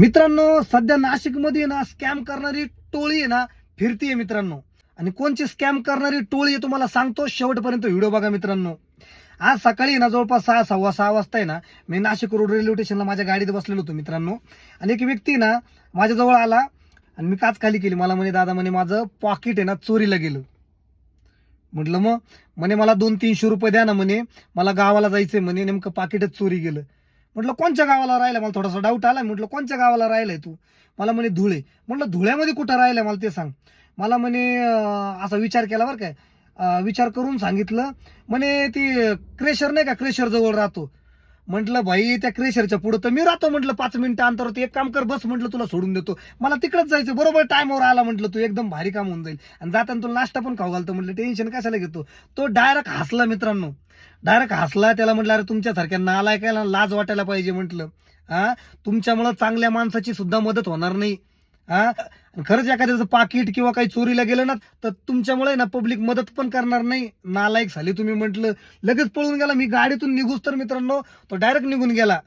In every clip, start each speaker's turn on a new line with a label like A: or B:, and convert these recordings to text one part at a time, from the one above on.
A: मित्रांनो, सध्या नाशिकमध्ये ना स्कॅम करणारी टोळी आहे ना फिरतीये मित्रांनो. आणि कोणची स्कॅम करणारी टोळी आहे तुम्हाला सांगतो, शेवटपर्यंत व्हिडिओ बघा मित्रांनो. आज सकाळी ना जवळपास 6:15 वाजता आहे ना मी नाशिक रोड रेल्वे स्टेशनला माझ्या गाडीत बसलेलो होतो मित्रांनो. आणि एक व्यक्ती ना माझ्याजवळ आला आणि मी काच खाली केली. मला म्हणे, दादा म्हणे माझं पॉकेट आहे ना चोरीला गेलं. म्हटलं मग? म्हणे मला 200-300 रुपये द्या ना म्हणे, मला गावाला जायचंय म्हणे, नेमकं पाकिटच चोरी गेलं. म्हटलं कोणत्या गावाला राहिलं? मला थोडासा डाऊट आला. म्हटलं कोणत्या गावाला राहिलंय तू? मला म्हणे धुळे. म्हटलं धुळ्यामध्ये कुठं राहिलंय मला ते सांग. मला म्हणे असा विचार केला बरं काय, विचार करून सांगितलं. म्हणे ती क्रेशर नाही का, क्रेशर जवळ राहतो. म्हटलं भाई त्या क्रेशरच्या पुढे तर मी राहतो. म्हटलं 5 मिनिटं अंतरावर. एक काम कर, बस म्हटलं तुला सोडून देतो. मला तिकडच जायचं. बरोबर टाइमवर आला. म्हटलं तू एकदम भारी काम होऊन जाईल आणि जाताना तुला नाश्ता पण खाऊ घालतो. म्हटलं टेन्शन कशाला घेतो. तो डायरेक्ट हसला मित्रांनो. डायरेक्ट हसला. त्याला म्हटलं अरे तुमच्यासारख्या नालायकाला लाज वाटायला पाहिजे. म्हटलं तुमच्यामुळं चांगल्या माणसाची सुद्धा मदत होणार नाही. खरंच एखाद्याचं पाकिट किंवा काही चोरीला गेलं ना तर तुमच्यामुळे ना पब्लिक मदत पण करणार नाही. नालायक झाली तुम्ही. म्हटलं लगेच पळून गेला. मी गाडीतून निघूच तर मित्रांनो तो डायरेक्ट निघून गेला.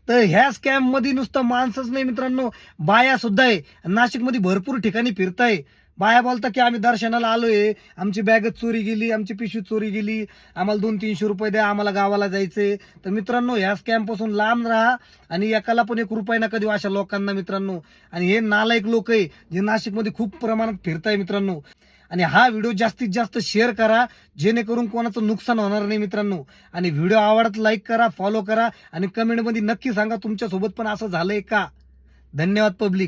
A: तर ह्या स्कॅम मध्ये नुसतं माणसंच नाही मित्रांनो, बाया सुद्धा आहे. नाशिकमध्ये भरपूर ठिकाणी फिरताय. बाया बोलता की आम्ही दर्शनाला आलोय, आमची बॅगच चोरी गेली, आमची पिशवी चोरी गेली, आम्हाला 200-300 रुपये द्या, आम्हाला गावाला जायचंय. तर मित्रांनो ह्या स्कॅम पासून लांब राहा आणि एकाला पण 1 रुपया नका देऊ अशा लोकांना मित्रांनो. आणि हे नालायक लोक आहे जे नाशिकमध्ये खूप प्रमाणात फिरताय मित्रांनो. आणि हा व्हिडिओ जास्तीत जास्त शेअर करा जेणेकरून कोणाचं नुकसान होणार नाही मित्रांनो. आणि व्हिडिओ आवडत लाईक करा, फॉलो करा आणि कमेंटमध्ये नक्की सांगा तुमच्यासोबत पण असं झालंय का. धन्यवाद पब्लिक.